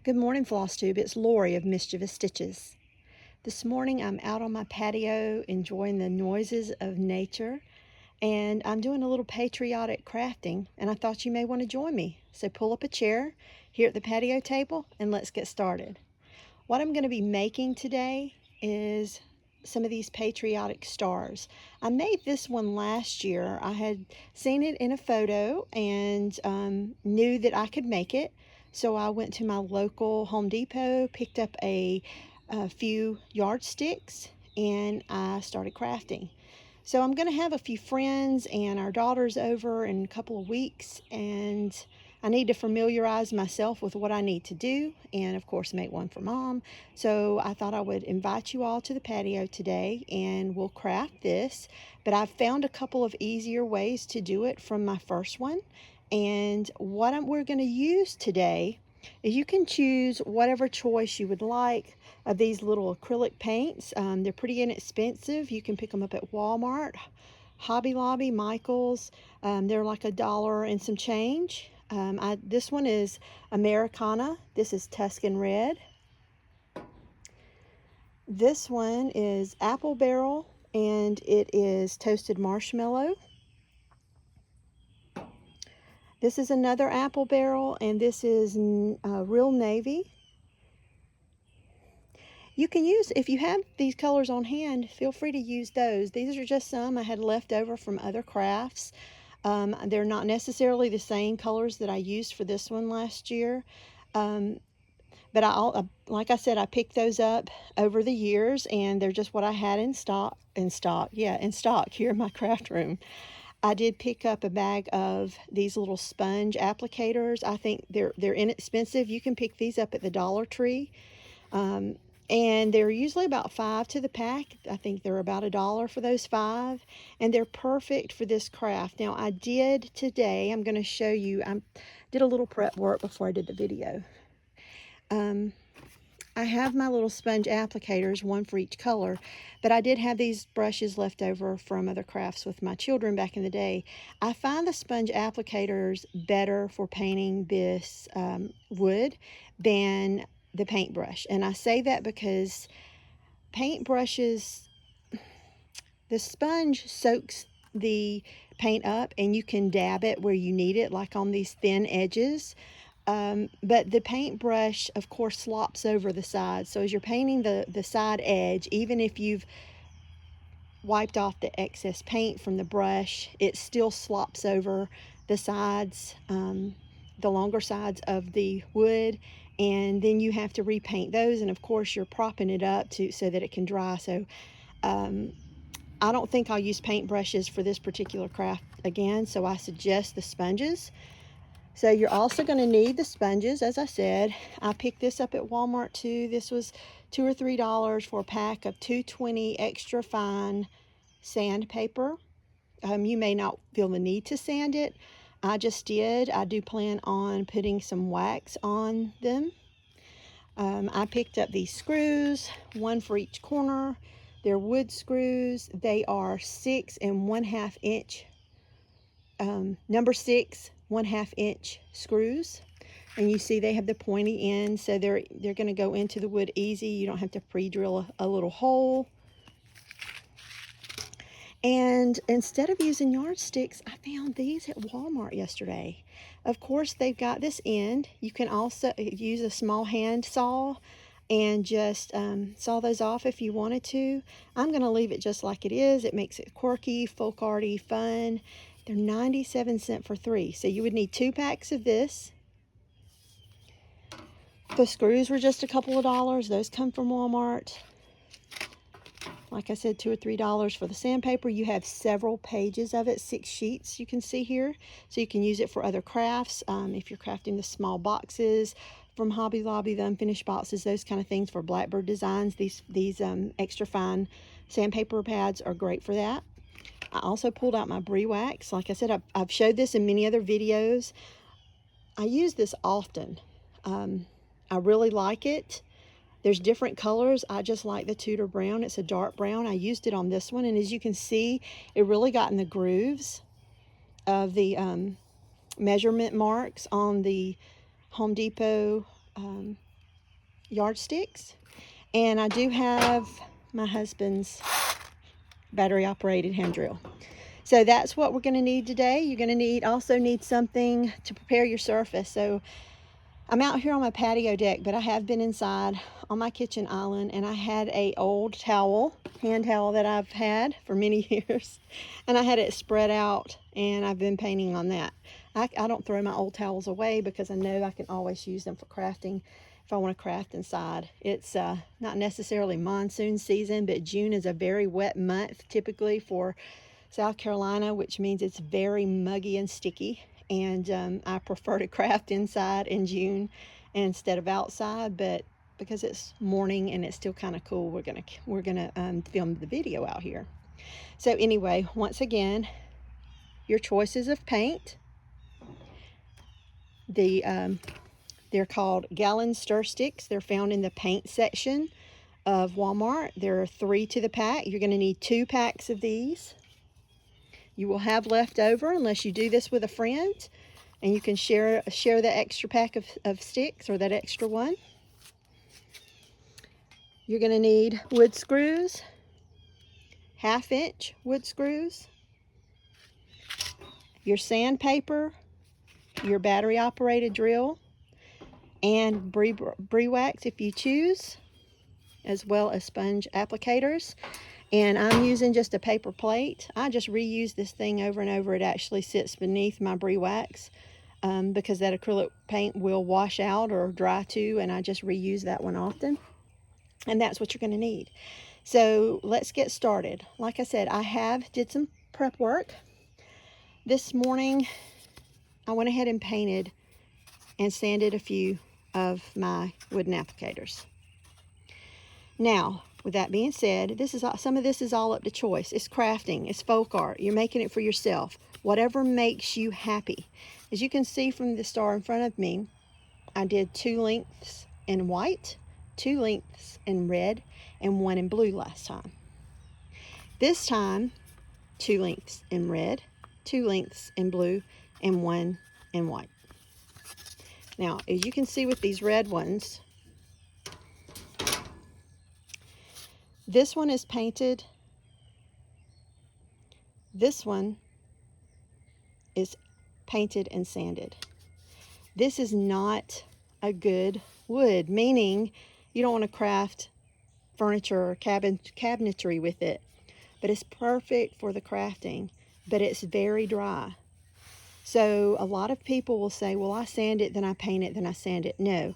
Good morning, Floss Tube. It's Lori of Mischievous Stitches. This morning I'm out on my patio enjoying the noises of nature, and I'm doing a little patriotic crafting, and I thought you may want to join me. So pull up a chair here at the patio table and let's get started. What I'm going to be making today is some of these patriotic stars. I made this one last year. I had seen it in a photo and knew that I could make it. So I went to my local Home Depot, picked up a few yardsticks, and I started crafting. So I'm going to have a few friends and our daughters over in a couple of weeks, and I need to familiarize myself with what I need to do and, of course, make one for Mom. So I thought I would invite you all to the patio today and we'll craft this. But I've found a couple of easier ways to do it from my first one. And what we're going to use today is you can choose whatever choice you would like of these little acrylic paints. They're pretty inexpensive. You can pick them up at Walmart, Hobby Lobby, Michael's. They're like $1 and some change. This one is Americana. This is Tuscan Red. This one is Apple Barrel, and it is Toasted Marshmallow. This is another Apple Barrel, and this is Real Navy. You can use, if you have these colors on hand, feel free to use those. These are just some I had left over from other crafts. They're not necessarily the same colors that I used for this one last year. But like I said, I picked those up over the years, and they're just what I had in stock here in my craft room. I did pick up a bag of these little sponge applicators. I think they're inexpensive. You can pick these up at the Dollar Tree. And they're usually about 5 to the pack. I think they're about $1 for those 5. And they're perfect for this craft. Now I did today, I'm going to show you, I did a little prep work before I did the video. I have my little sponge applicators, one for each color, but I did have these brushes left over from other crafts with my children back in the day. I find the sponge applicators better for painting this wood than the paintbrush. And I say that because paintbrushes, the sponge soaks the paint up and you can dab it where you need it, like on these thin edges. But the paintbrush, of course, slops over the sides. So as you're painting the side edge, even if you've wiped off the excess paint from the brush, it still slops over the sides, the longer sides of the wood, and then you have to repaint those. And of course, you're propping it up so that it can dry. So I don't think I'll use paintbrushes for this particular craft again, so I suggest the sponges. So you're also going to need the sponges, as I said. I picked this up at Walmart too. This was $2 or $3 for a pack of 220 extra fine sandpaper. You may not feel the need to sand it. I just did. I do plan on putting some wax on them. I picked up these screws, one for each corner. They're wood screws. They are 6 1/2 inch, number 6 1/2 inch screws, and you see they have the pointy end, so they're going to go into the wood easy. You don't have to pre-drill a little hole. And instead of using yardsticks, I found these at Walmart yesterday. Of course, they've got this end. You can also use a small hand saw and just saw those off if you wanted to. I'm going to leave it just like it is. It makes it quirky, folk arty, fun. They're 97 cents for 3. So you would need 2 packs of this. The screws were just a couple of dollars. Those come from Walmart. Like I said, $2 or $3 for the sandpaper. You have several pages of it, 6 sheets you can see here. So you can use it for other crafts. If you're crafting the small boxes from Hobby Lobby, the unfinished boxes, those kind of things for Blackbird designs. These extra fine sandpaper pads are great for that. I also pulled out my brie wax. Like I said, I've showed this in many other videos. I use this often. I really like it. There's different colors. I just like the Tudor brown. It's a dark brown. I used it on this one, and as you can see, it really got in the grooves of the measurement marks on the Home Depot yardsticks, and I do have my husband's battery operated hand drill. So that's what we're going to need today. You're going to also need something to prepare your surface. So I'm out here on my patio deck, but I have been inside on my kitchen island, and I had a old towel, hand towel that I've had for many years, and I had it spread out, and I've been painting on that. I don't throw my old towels away because I know I can always use them for crafting if I want to craft inside. It's not necessarily monsoon season, but June is a very wet month typically for South Carolina, which means it's very muggy and sticky. And I prefer to craft inside in June instead of outside, but because it's morning and it's still kind of cool, we're gonna film the video out here. So anyway, once again, your choices of paint. They're called gallon stir sticks. They're found in the paint section of Walmart. There are 3 to the pack. You're going to need 2 packs of these. You will have left over unless you do this with a friend, and you can share the extra pack of sticks, or that extra one. You're going to need wood screws, 1/2-inch wood screws, your sandpaper, your battery operated drill, and brie wax if you choose, as well as sponge applicators. And I'm using just a paper plate. I just reuse this thing over and over. It actually sits beneath my brie wax because that acrylic paint will wash out or dry too, and I just reuse that one often. And that's what you're going to need. So let's get started. Like I said, I did some prep work. This morning, I went ahead and painted and sanded a few of my wooden applicators. Now, with that being said, some of this is all up to choice. It's crafting, it's folk art. You're making it for yourself. Whatever makes you happy. As you can see from the star in front of me, I did 2 lengths in white, 2 lengths in red, and 1 in blue last time. This time, 2 lengths in red, 2 lengths in blue, and 1 in white. Now, as you can see with these red ones, this one is painted. This one is painted and sanded. This is not a good wood, meaning you don't want to craft furniture or cabinetry with it, but it's perfect for the crafting, but it's very dry. So a lot of people will say, well, I sand it, then I paint it, then I sand it. No.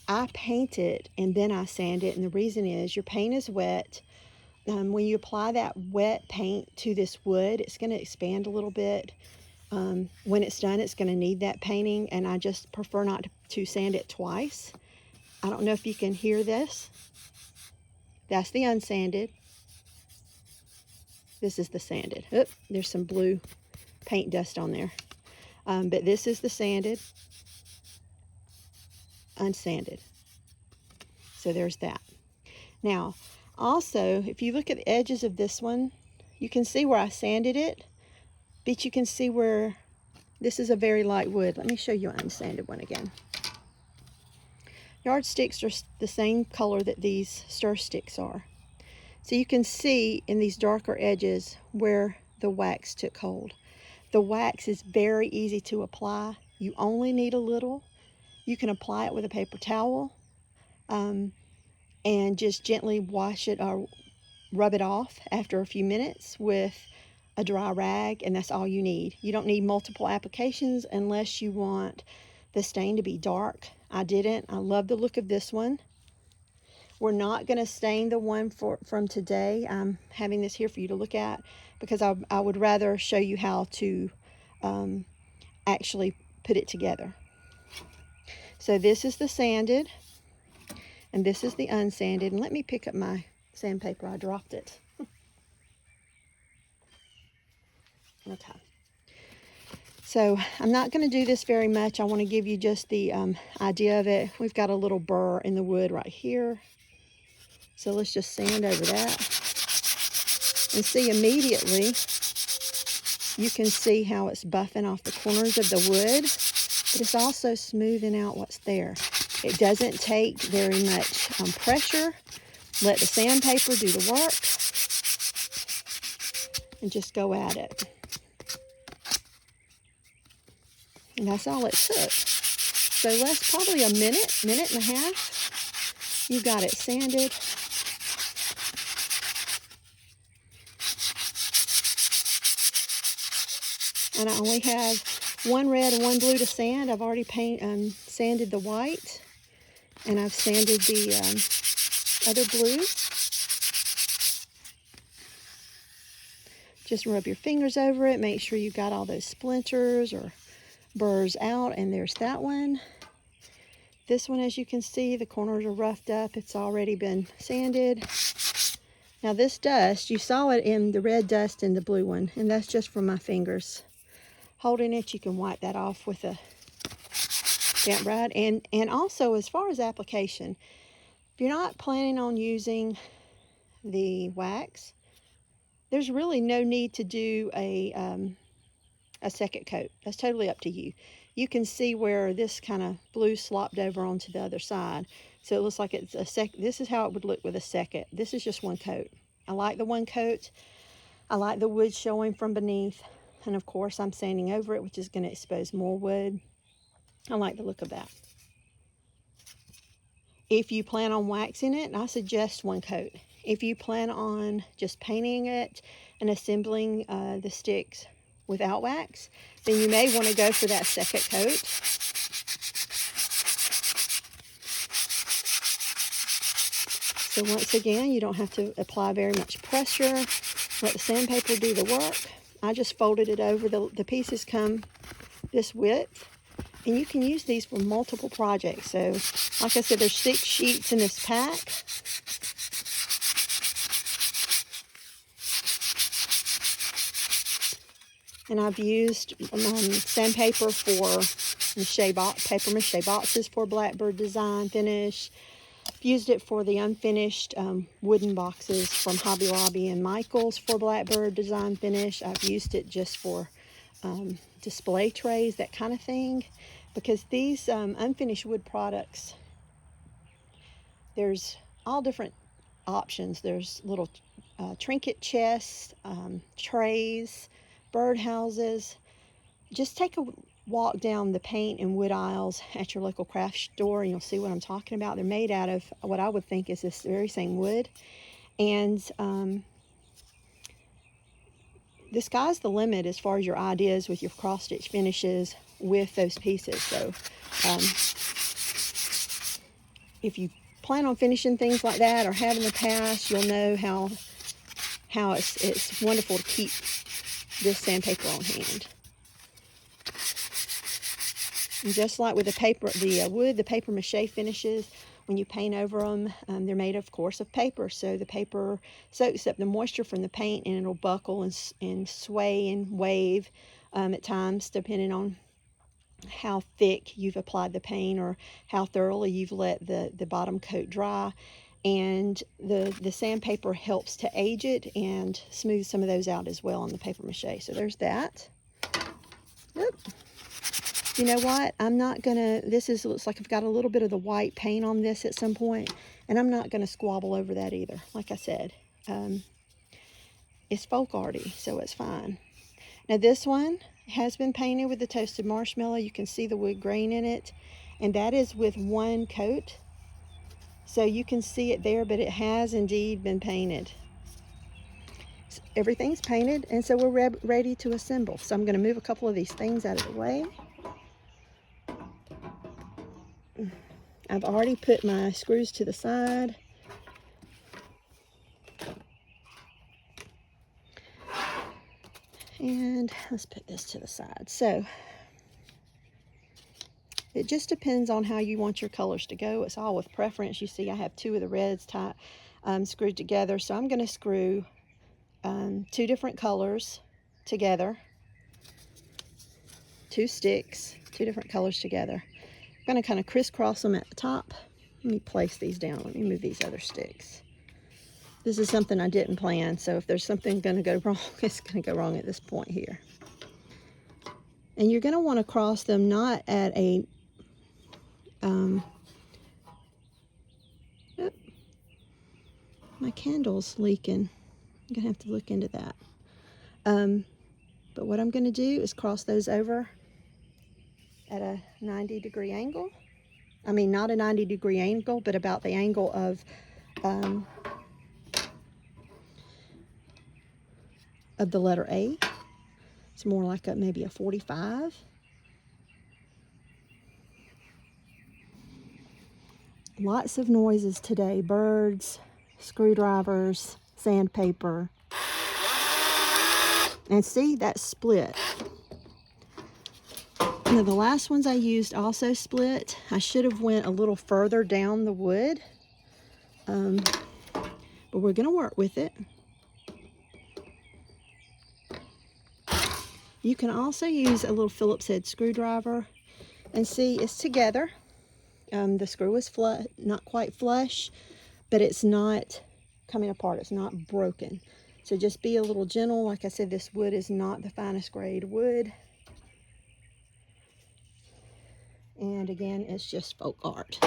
I paint it and then I sand it, and the reason is your paint is wet. When you apply that wet paint to this wood, it's going to expand a little bit. When it's done, it's going to need that painting, and I just prefer not to sand it twice. I don't know if you can hear this. That's the unsanded. This is the sanded. Oop, there's some blue paint dust on there. But this is the sanded, unsanded. So there's that. Now, also, if you look at the edges of this one, you can see where I sanded it, but you can see where this is a very light wood. Let me show you an unsanded one again. Yardsticks are the same color that these stir sticks are. So you can see in these darker edges where the wax took hold. The wax is very easy to apply. You only need a little. You can apply it with a paper towel and just gently wash it or rub it off after a few minutes with a dry rag, and that's all you need. You don't need multiple applications unless you want the stain to be dark. I didn't. I love the look of this one. We're not going to stain the one from today. I'm having this here for you to look at because I would rather show you how to actually put it together. So this is the sanded, and this is the unsanded. And let me pick up my sandpaper. I dropped it. Okay. So I'm not going to do this very much. I want to give you just the idea of it. We've got a little burr in the wood right here. So let's just sand over that. And see immediately, you can see how it's buffing off the corners of the wood, but it's also smoothing out what's there. It doesn't take very much pressure. Let the sandpaper do the work and just go at it. And that's all it took. So less, probably a minute and a half. You got it sanded. And I only have one red and one blue to sand. I've already sanded the white, and I've sanded the other blue. Just rub your fingers over it. Make sure you got all those splinters or burrs out. And there's that one. This one, as you can see, the corners are roughed up. It's already been sanded. Now this dust, you saw it in the red dust in the blue one, and that's just from my fingers. Holding it, you can wipe that off with a damp rag. And also, as far as application, if you're not planning on using the wax, there's really no need to do a second coat. That's totally up to you. You can see where this kind of blue slopped over onto the other side. So it looks like it's this is how it would look with a second. This is just one coat. I like the one coat. I like the wood showing from beneath. And of course, I'm sanding over it, which is going to expose more wood. I like the look of that. If you plan on waxing it, I suggest one coat. If you plan on just painting it and assembling the sticks without wax, then you may want to go for that second coat. So once again, you don't have to apply very much pressure. Let the sandpaper do the work. I just folded it over. The pieces come this width, and you can use these for multiple projects. So like I said, there's 6 sheets in this pack. And I've used sandpaper for paper mache boxes for Blackbird design finish. I've used it for the unfinished wooden boxes from Hobby Lobby and Michael's for Blackbird design finish. I've used it just for display trays, that kind of thing. Because these unfinished wood products, there's all different options. There's little trinket chests, trays, birdhouses. Just take a walk down the paint and wood aisles at your local craft store, and you'll see what I'm talking about. They're made out of what I would think is this very same wood. And the sky's the limit as far as your ideas with your cross-stitch finishes with those pieces. So if you plan on finishing things like that or have in the past, you'll know how it's wonderful to keep this sandpaper on hand. And just like with the wood, the paper mache finishes, when you paint over them, they're made, of course, of paper. So the paper soaks up the moisture from the paint, and it'll buckle and sway and wave at times, depending on how thick you've applied the paint or how thoroughly you've let the bottom coat dry. And the sandpaper helps to age it and smooth some of those out as well on the paper mache. So there's that. Yep. You know what? I'm not gonna, looks like I've got a little bit of the white paint on this at some point, and I'm not gonna squabble over that either. Like I said, it's folk arty, so it's fine. Now this one has been painted with the toasted marshmallow. You can see the wood grain in it, and that is with one coat. So you can see it there, but it has indeed been painted. So everything's painted, and so we're ready to assemble. So I'm gonna move a couple of these things out of the way. I've already put my screws to the side. And let's put this to the side. So it just depends on how you want your colors to go. It's all with preference. You see I have 2 of the reds screwed together. So I'm going to screw 2 different colors together. 2 sticks, 2 different colors together. I'm going to kind of crisscross them at the top. Let me place these down. Let me move these other sticks. This is something I didn't plan, so if there's something going to go wrong, it's going to go wrong at this point here. And you're going to want to cross them not at a My candle's leaking. I'm gonna have to look into that. But what I'm gonna do is cross those over at a 90-degree angle. I mean, not a 90-degree angle, but about the angle of the letter A. It's more like maybe a 45. Lots of noises today. Birds, screwdrivers, sandpaper. And see, that's split. Now the last ones I used also split. I should have went a little further down the wood. But we're gonna work with it. You can also use a little Phillips head screwdriver, and see, it's together. The screw is not quite flush, but it's not coming apart. It's not broken. So just be a little gentle. Like I said, this wood is not the finest grade wood. And again, it's just folk art.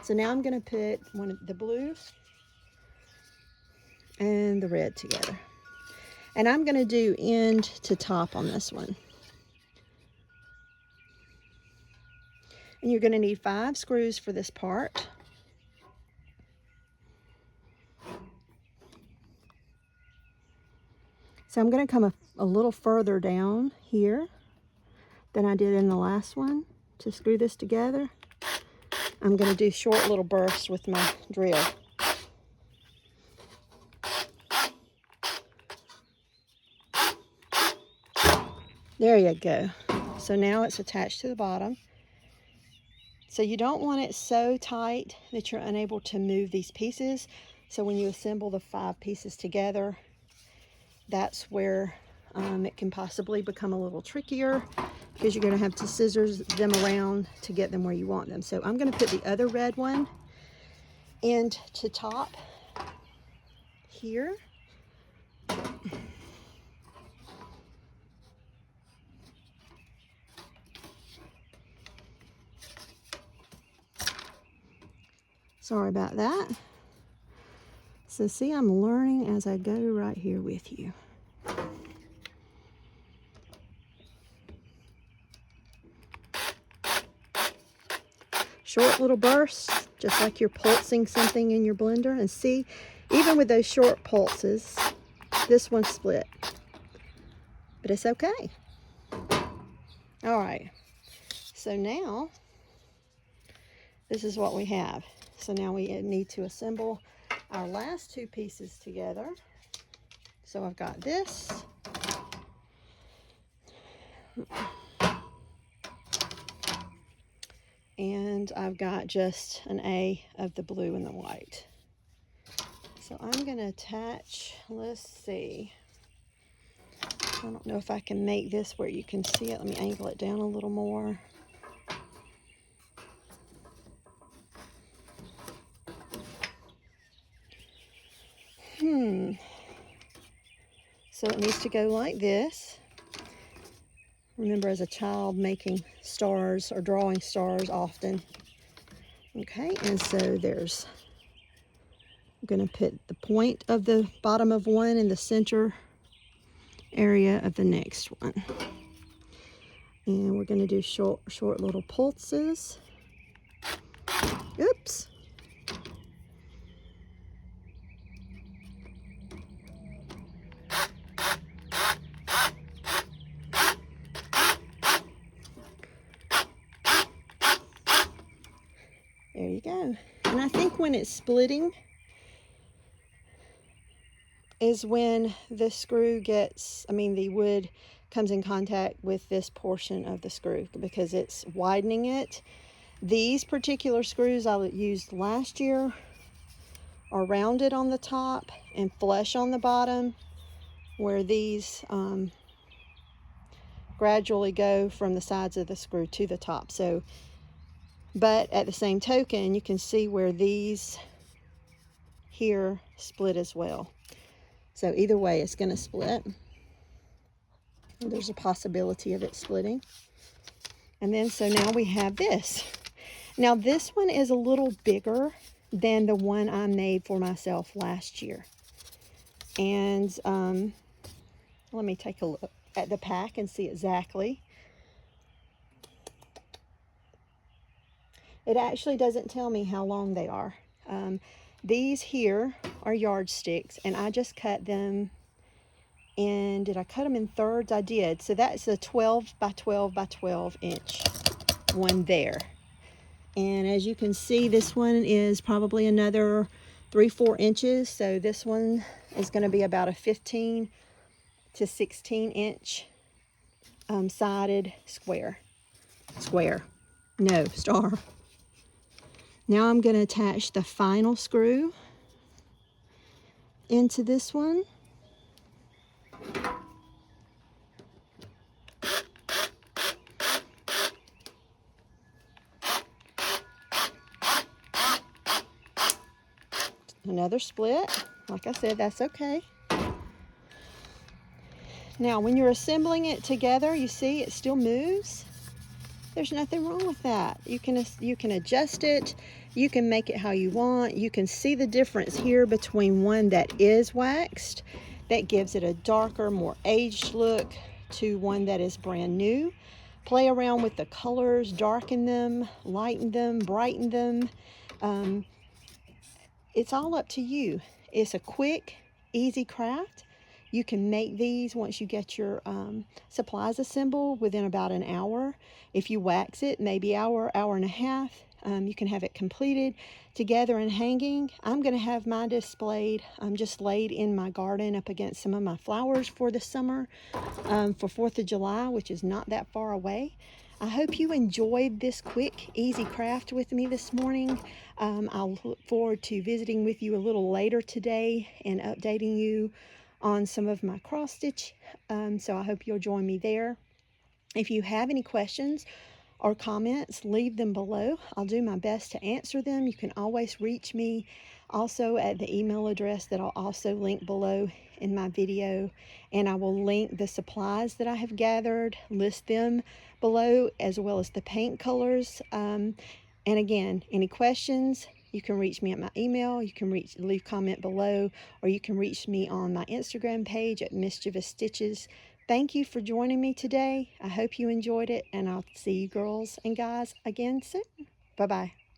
So now I'm going to put one of the blue and the red together. And I'm going to do end to top on this one. And you're going to need 5 screws for this part. So I'm going to come a little further down here than I did in the last one to screw this together. I'm going to do short little bursts with my drill. There you go. So now it's attached to the bottom. So you don't want it so tight that you're unable to move these pieces. So when you assemble the 5 pieces together, that's where it can possibly become a little trickier, because you're going to have to scissors them around to get them where you want them. So I'm going to put the other red one end to top here. Sorry about that. So see, I'm learning as I go right here with you. Short little bursts, just like you're pulsing something in your blender. And see, even with those short pulses, this one split. But it's okay. All right. So now, this is what we have. So now we need to assemble our last 2 pieces together. So I've got this. And I've got just an A of the blue and the white. So I'm going to attach, let's see. I don't know if I can make this where you can see it. Let me angle it down a little more. So it needs to go like this. Remember, as a child, making stars or drawing stars often. Okay, and so there's, I'm going to put the point of the bottom of one in the center area of the next one. And we're going to do short little pulses. Oops. There you go. And I think when it's splitting is when the screw gets, the wood comes in contact with this portion of the screw, because it's widening it. These particular screws I used last year are rounded on the top and flush on the bottom, where these gradually go from the sides of the screw to the top. So, but at the same token, you can see where these here split as well. So either way, it's going to split. There's a possibility of it splitting. And then, so now we have this. Now this one is a little bigger than the one I made for myself last year. And let me take a look at the pack and see exactly. It actually doesn't tell me how long they are. These here are yardsticks, and I just cut them in, did I cut them in thirds? I did. So that's a 12 by 12 by 12 inch one there. And as you can see, this one is probably another 3-4 inches. So this one is going to be about a 15 to 16 inch sided square. No, star. Now I'm going to attach the final screw into this one. Another split. Like I said, that's okay. Now, when you're assembling it together, you see it still moves. There's nothing wrong with that. You can adjust it. You can make it how you want. You can see the difference here between one that is waxed, that gives it a darker, more aged look, to one that is brand new. Play around with the colors, darken them, lighten them, brighten them. It's all up to you. It's a quick, easy craft. You can make these once you get your supplies assembled within about an hour. If you wax it, maybe hour and a half, you can have it completed together and hanging. I'm going to have mine displayed just laid in my garden up against some of my flowers for the summer for 4th of July, which is not that far away. I hope you enjoyed this quick, easy craft with me this morning. I'll look forward to visiting with you a little later today and updating you on some of my cross stitch. So I hope you'll join me there. If you have any questions or comments, leave them below. I'll do my best to answer them. You can always reach me also at the email address that I'll also link below in my video, and I will link the supplies that I have gathered, list them below, as well as the paint colors. And again, any questions, you can reach me at my email, you can leave comment below, or you can reach me on my Instagram page at MischievousStitches. Thank you for joining me today. I hope you enjoyed it, and I'll see you girls and guys again soon. Bye-bye.